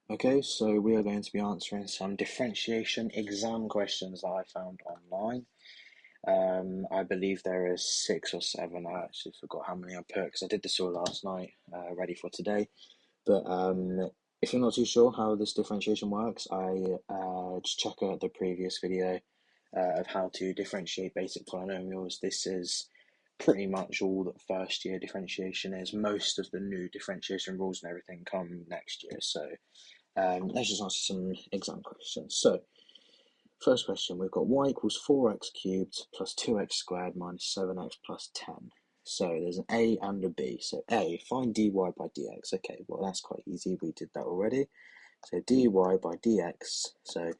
Okay, so we are going to be answering some differentiation exam questions that I found online. I believe there is 6 or 7. I actually forgot how many I put because I did this all last night, ready for today. But if you're not too sure how this differentiation works, I just check out the previous video of how to differentiate basic polynomials. This is pretty much all that first year differentiation is. Most of the new differentiation rules and everything come next year, so let's just answer some exam questions. So, first question, we've got y equals 4x cubed plus 2x squared minus 7x plus 10. So there's an a and a b. So a, find dy by dx. Okay, well that's quite easy. We did that already. So dy by dx. So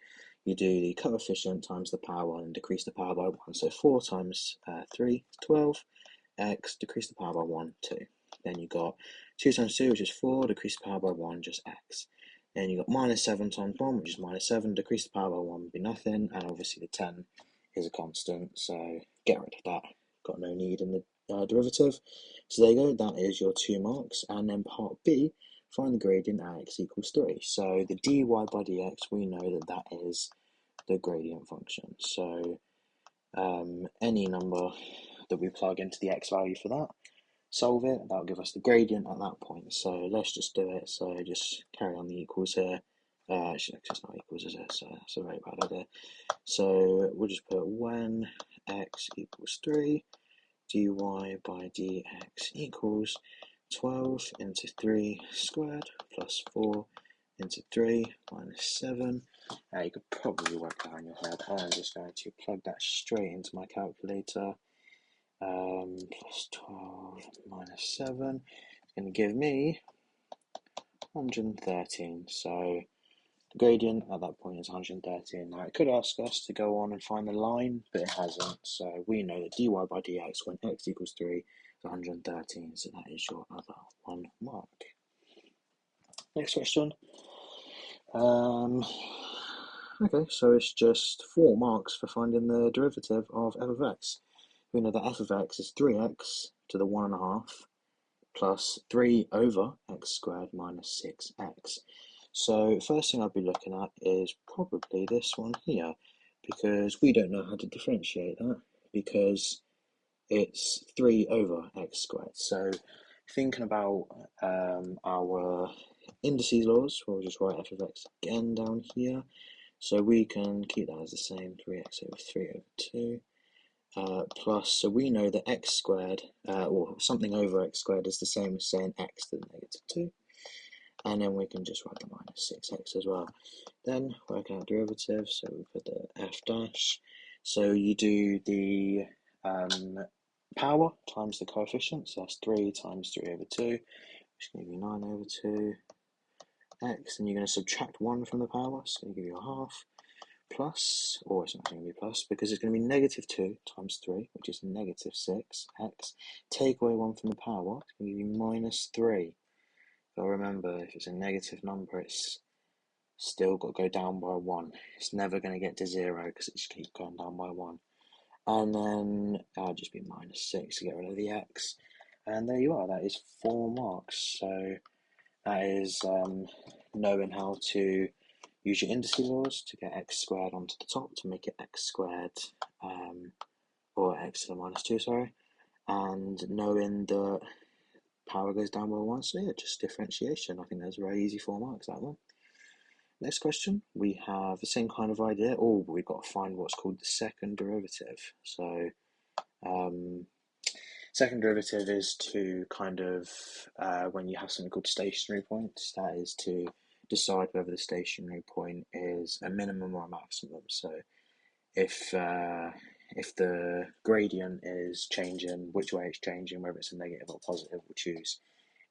you do the coefficient times the power 1 and decrease the power by 1. So 4 times 3, 12. X, decrease the power by 1, 2. Then you got 2 times 2, which is 4, decrease the power by 1, just x. Then you got minus 7 times 1, which is minus 7, decrease the power by 1 would be nothing, and obviously the 10 is a constant, so get rid of that. Got no need in the derivative. So there you go, that is your 2 marks. And then part B, find the gradient at x equals 3. So the dy by dx, we know that that is the gradient function. So any number that we plug into the x value for that, solve it, that'll give us the gradient at that point. So let's just do it. So just carry on the equals here. Actually, it's not equals, is it? So that's a very bad idea. So we'll just put when x equals 3, dy by dx equals 12 into 3 squared plus 4 into 3 minus 7. You could probably work that in your head. I'm just going to plug that straight into my calculator. Plus 12 minus 7 is going to give me 113. So the gradient at that point is 113. Now it could ask us to go on and find the line, but it hasn't. So we know that dy by dx when x equals 3 is 113. So that is your other 1 mark. Next question. Okay, so it's just 4 marks for finding the derivative of f of x. We know that f of x is 3x to the 1.5 plus 3 over x squared minus 6x. So first thing I'd be looking at is probably this one here, because we don't know how to differentiate that, because it's 3 over x squared. So thinking about our indices laws, we'll just write f of x again down here. So we can keep that as the same, 3x over 3 over 2. Plus, so we know that x squared, or something over x squared, is the same as saying x to the negative 2. And then we can just write the minus 6x as well. Then work out derivatives, so we put the f dash. So you do the power times the coefficient, so that's 3 times 3 over 2, which is going to be 9 over 2 x, and you're going to subtract 1 from the power, so you give you a half, plus, or it's not going to be plus, because it's going to be negative 2 times 3, which is negative 6x. Take away 1 from the power, it's going to give you minus 3. But remember, if it's a negative number, it's still got to go down by 1. It's never going to get to 0 because it just keeps going down by 1. And then that'll just be minus 6 to get rid of the x. And there you are, that is 4 marks. So that is knowing how to use your indices laws to get x squared onto the top to make it x squared, or x to the minus 2, sorry. And knowing that power goes down by 1, so yeah, just differentiation. I think that's very easy, 4 marks, that one. Next question, we have the same kind of idea, but we've got to find what's called the second derivative. So second derivative is to kind of, when you have something called stationary points, that is to decide whether the stationary point is a minimum or a maximum. So if the gradient is changing, which way it's changing, whether it's a negative or positive, we'll choose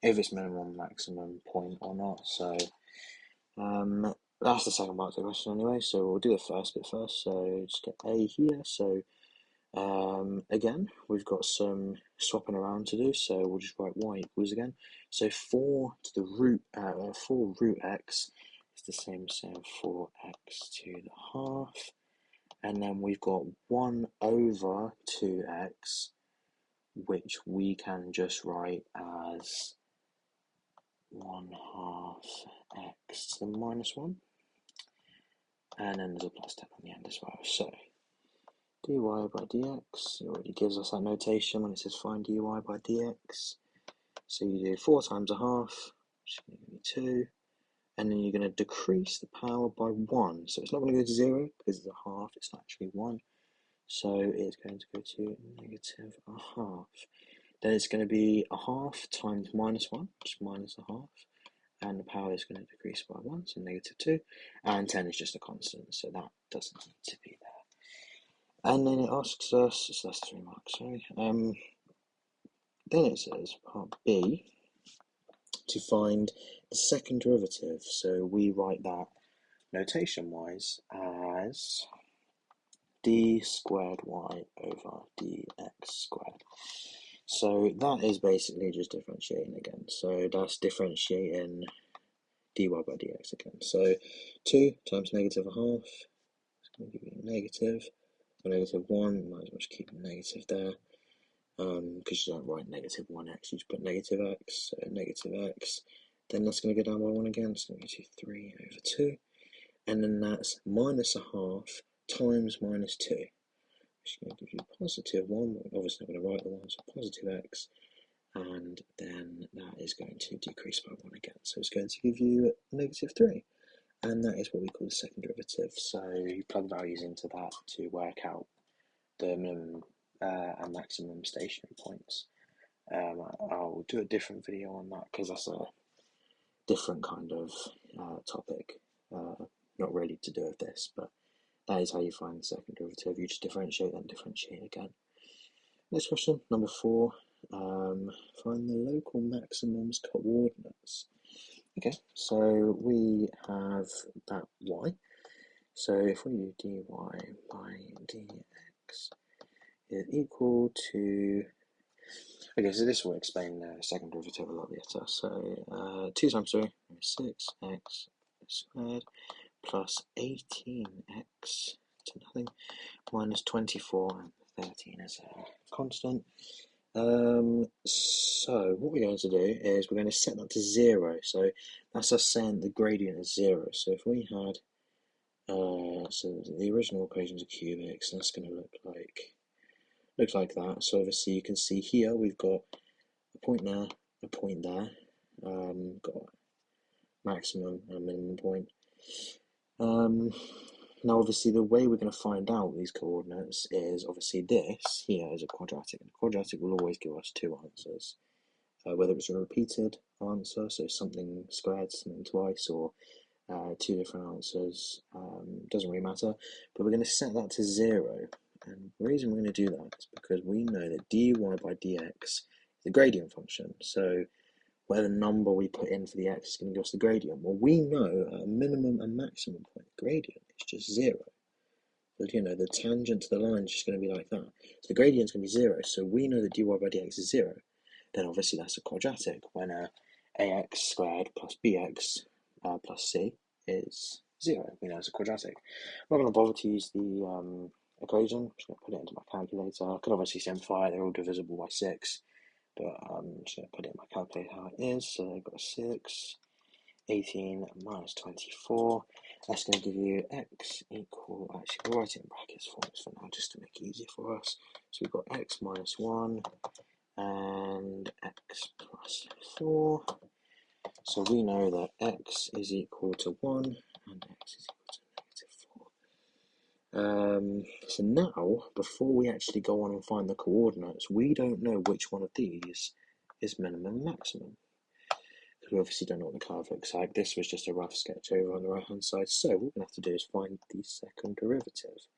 if it's minimum or maximum point or not. So that's the second part of the question anyway, so we'll do the first bit first. So just get a here. So again, we've got some swapping around to do, so we'll just write y equals again. So 4 to the root, 4 root x is the same as saying 4x to the half. And then we've got 1 over 2x, which we can just write as 1/2 plus the minus 1, and then there's a plus 10 on the end as well. So dy by dx, it already gives us that notation when it says find dy by dx. So you do 4 times a half, which is going to give you 2, and then you're going to decrease the power by 1. So it's not going to go to 0 because it's a half, it's actually 1. So it's going to go to negative a half. Then it's going to be a half times minus 1, which is minus a half, and the power is going to decrease by 1, so negative 2, and 10 is just a constant, so that doesn't need to be there. And then it asks us, so that's 3 marks, sorry. Then it says, part B, to find the second derivative. So we write that notation-wise as d squared y over dx squared. So that is basically just differentiating again. So that's differentiating dy by dx again. So 2 times negative a half is going to give you negative. For negative 1, might as well just keep negative there. Because you don't write negative 1x, you just put negative x, so negative x. Then that's going to go down by 1 again, so it's going to give you 3 over 2. And then that's minus a half times minus 2, which is going to give you positive 1. We're obviously not going to write the 1, so positive x. And then that is going to decrease by 1 again. So it's going to give you negative 3. And that is what we call the second derivative. So you plug values into that to work out the minimum and maximum stationary points. I'll do a different video on that because that's a different kind of topic, not really to do with this, but that is how you find the second derivative. You just differentiate and differentiate again. Next question, number 4. Find the local maximum's coordinates. Okay, so we have that y. So if we do dy by dx is equal to, okay, so this will explain the second derivative a lot better. So 2 times 3 is 6x squared plus 18x to nothing minus 24, and 13 is a constant. So what we're going to do is we're going to set that to 0. So that's us saying the gradient is 0. So if we had, so the original equations are cubic, so that's going to look like that. So obviously you can see here we've got a point there, a point there, got maximum and minimum point. Now obviously the way we're going to find out these coordinates is obviously this here is a quadratic, and a quadratic will always give us 2 answers, whether it's a repeated answer, so something squared, something twice, or 2 different answers, doesn't really matter, but we're going to set that to 0. And the reason we're going to do that is because we know that dy by dx is the gradient function. So where the number we put in for the x is going to give us the gradient. Well, we know at a minimum and maximum point, gradient is just 0. But you know, the tangent to the line is just going to be like that. So the gradient is going to be 0. So we know that dy by dx is 0. Then obviously that's a quadratic when ax squared plus bx plus c is 0. We know it's a quadratic. I'm not going to bother to use the equation. I'm just going to put it into my calculator. I could obviously simplify it. They're all divisible by 6. But I'm just going to put it in my calculator how it is. So I've got 6, 18 minus 24. That's going to give you x equal, actually we'll write it in brackets for now just to make it easier for us. So we've got x minus 1 and x plus 4. So we know that x is equal to 1 and x is equal to negative 4. So now, before we actually go on and find the coordinates, we don't know which one of these is minimum and maximum, because we obviously don't know what the curve looks like. This was just a rough sketch over on the right hand side, so what we're going to have to do is find the second derivative.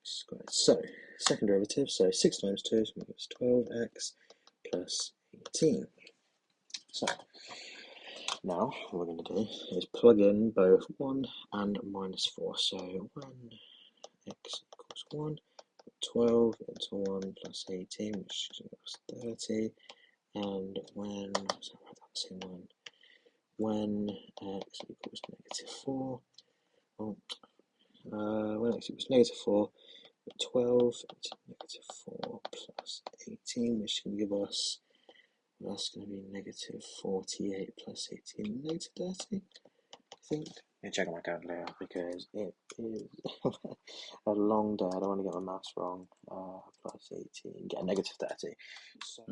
So, second derivative, so 6 times 2 is going to give us 12x plus 18. So, now what we're going to do is plug in both 1 and minus 4. So when x equals 1, 12 into 1 plus 18, which is 30, and when, so I write that the same one, when x equals negative 4, when x equals negative 4, 12 into negative 4 plus 18, which can give us That's going to be negative 48 plus 18, negative 30, I think. Let me check on my calculator because it is a long day. I don't want to get my maths wrong. Plus 18, get a negative 30.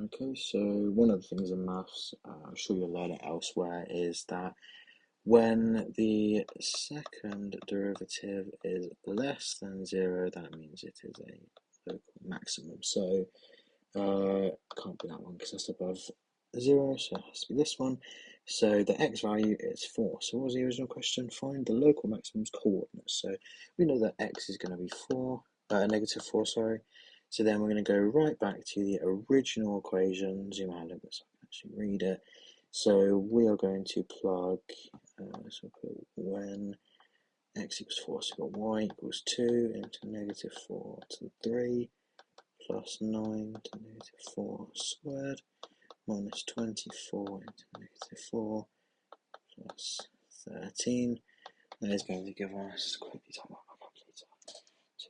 Okay, so one of the things in maths, I'm sure you'll learn it elsewhere, is that when the second derivative is less than 0, that means it is a local maximum. So can't be that one because that's above 0, so it has to be this one. So the x value is 4. So what was the original question? Find the local maximum's coordinates. So we know that x is going to be 4, negative 4, sorry. So then we're going to go right back to the original equation, zoom out a little bit so I can actually read it. So we are going to plug, so put when x equals 4, so we've got y equals 2 into negative 4 to the 3 plus 9 to negative 4 squared minus 24 into negative 4 plus 13. That is going to give us, quickly type out my calculator,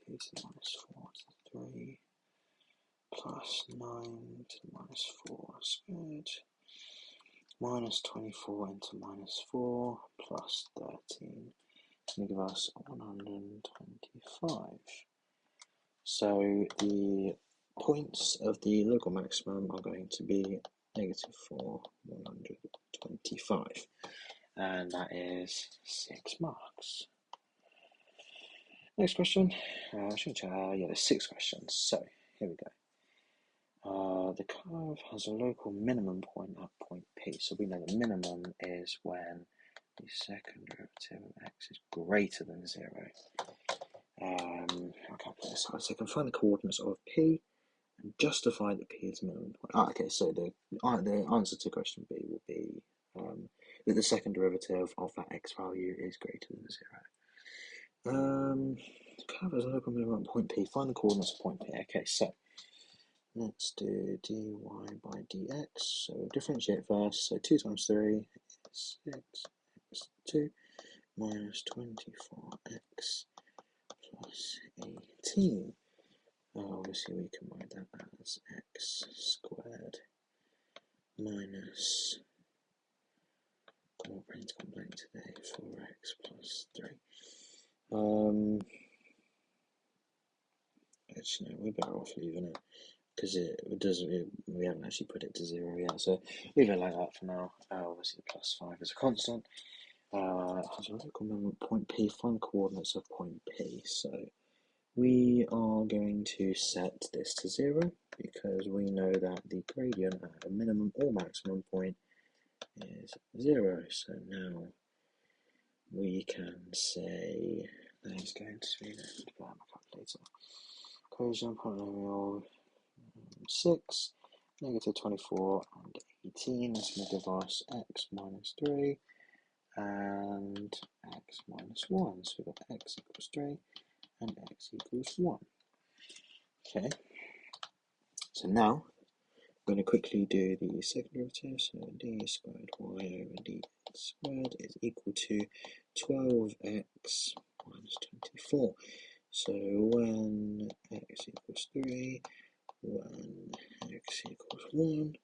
2 to the minus 4 to the 3 plus 9 to the minus 4 squared minus 24 into minus 4 plus 13. It's going to give us 125. So the points of the local maximum are going to be negative 4, 125. And that is 6 marks. Next question. There's 6 questions. So here we go. The curve has a local minimum point at point P. So we know the minimum is when the second derivative of x is greater than 0. I'll calculate this out. So I can find the coordinates of P and justify that P is the minimum point. Okay, so the answer to question B will be that the second derivative of that x value is greater than 0. The curve has a local minimum at point P. Find the coordinates of point P. Okay, so let's do dy by dx. So differentiate first. So 2 times 3 is 6 x 2 minus 24x plus 18. Obviously we can write that as x squared minus, my brain's gone blank today, 4x plus 3. Actually, no, we're better off leaving it because we haven't actually put it to 0 yet, so leave it like that for now. Obviously the plus 5 is a constant. Has a local minimum point P, find coordinates of point P. So we are going to set this to 0 because we know that the gradient at a minimum or maximum point is 0. So now we can say that is going to be my calculator. Equation polynomial 6, negative 24 and 18 is going to give us x minus 3 and x minus 1. So we've got x equals 3 and x equals 1. Okay, so now I'm going to quickly do the second derivative. So d squared y over dx squared is equal to 12x minus 24. So when x equals 3, when x equals 1,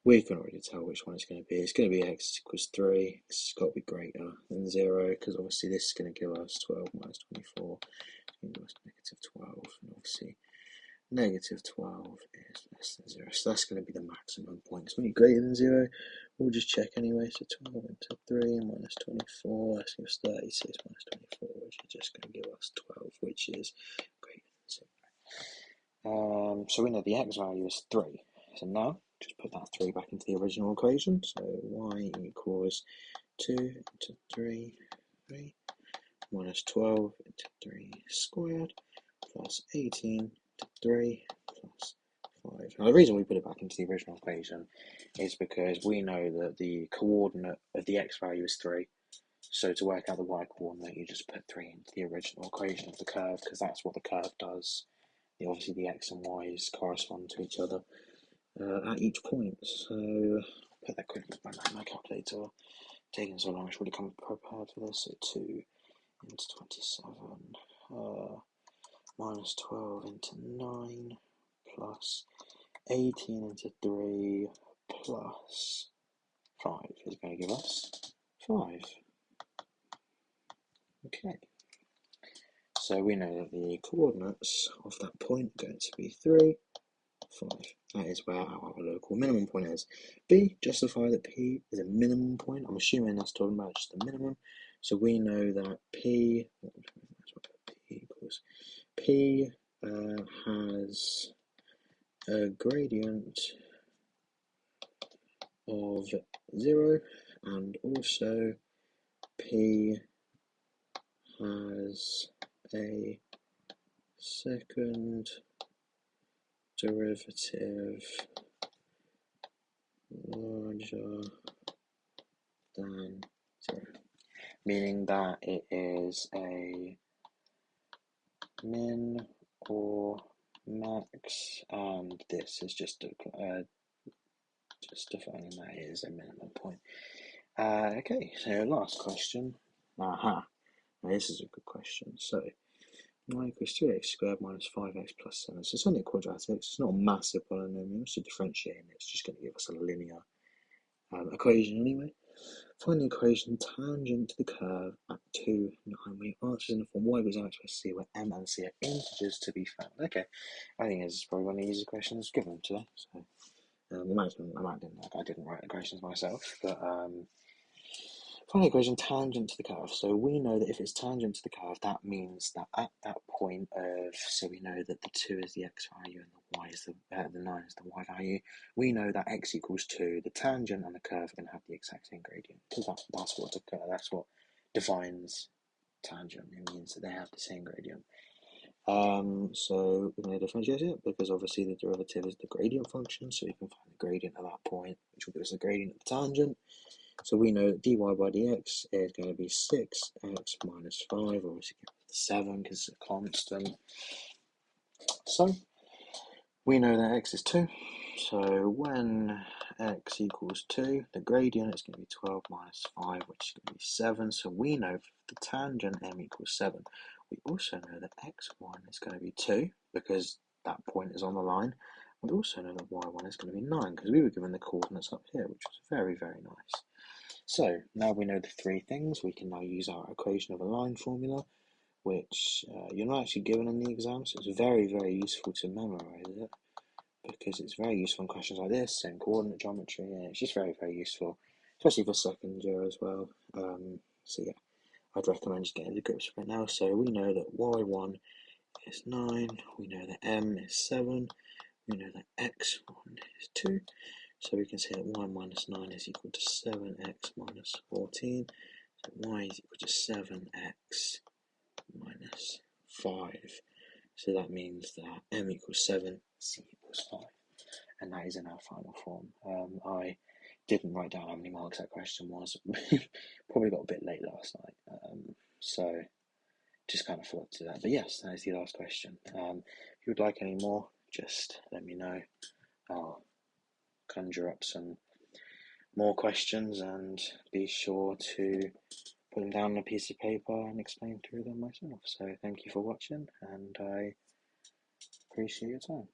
we can already tell which one it's going to be. It's going to be x equals 3. It's got to be greater than 0 because obviously this is going to give us 12 minus 24. It's going to give us negative 12, and obviously negative 12 is less than 0. So that's going to be the maximum point. So when you're greater than 0, we'll just check anyway. So 12 into 3 minus 24, that's going to be 36 minus 24, which is just going to give us 12, which is greater than 0. So we know the x value is 3. So now, just put that 3 back into the original equation. So y equals 2 into 3 minus 12 into 3 squared plus 18 to 3 plus 5. Now the reason we put it back into the original equation is because we know that the coordinate of the x value is 3. So to work out the y coordinate, you just put 3 into the original equation of the curve because that's what the curve does. Obviously the x and y's correspond to each other at each point. So put that quickly back in my calculator. Taking so long, I should really come prepared for this. So 2 into 27 minus 12 into 9 plus 18 into 3 plus 5 is going to give us 5. Okay, so we know that the coordinates of that point are going to be 3, 5. That is where our local minimum point is. B, justify that P is a minimum point. I'm assuming that's talking about just the minimum. So we know that P has a gradient of 0, and also P has a second derivative larger than 0, meaning that it is a min or max, and this is just defining that it is a minimum point. Okay, so last question. Now this is a good question. So 9 equals 3x squared minus 5x plus 7. So it's only a quadratic, so it's not a massive polynomial, so differentiating it's just going to give us a linear equation anyway. Find the equation tangent to the curve at 2, 9. We answers in the form y equals mx plus c, where m and c are integers to be found. Okay, I think this is probably one of the easiest questions given today. So I didn't write the questions myself, but find the equation tangent to the curve. So we know that if it's tangent to the curve, that means that at that point of, so we know that the 2 is the x value and the y is the 9 is the y value. We know that x equals 2. The tangent and the curve are going to have the exact same gradient, because that's what defines tangent. It means that they have the same gradient. So we're going to differentiate it because obviously the derivative is the gradient function, so we can find the gradient at that point, which will give us the gradient of the tangent. So we know that dy by dx is going to be 6x minus 5, obviously give us the 7 because it's a constant. So we know that x is 2. So when x equals 2, the gradient is going to be 12 minus 5, which is going to be 7. So we know the tangent m equals 7. We also know that x1 is going to be 2 because that point is on the line. We also know that y1 is going to be 9 because we were given the coordinates up here, which was very, very nice. So now we know the 3 things. We can now use our equation of a line formula, which you're not actually given in the exam, so it's very, very useful to memorize it because it's very useful in questions like this and coordinate geometry, and it's just very, very useful, especially for second year as well. So yeah, I'd recommend just getting the grips right now. So we know that y1 is 9, we know that m is 7, we know that x1 is 2, so we can say that y minus 9 is equal to 7x minus 14, so y is equal to 7x minus 5. So that means that m equals 7, c equals 5. And that is in our final form. I didn't write down how many marks that question was. Probably got a bit late last night. So just kind of forgot to do that. But yes, that is the last question. If you would like any more, just let me know. I'll conjure up some more questions and be sure to put them down on a piece of paper and explain through them myself. So thank you for watching, and I appreciate your time.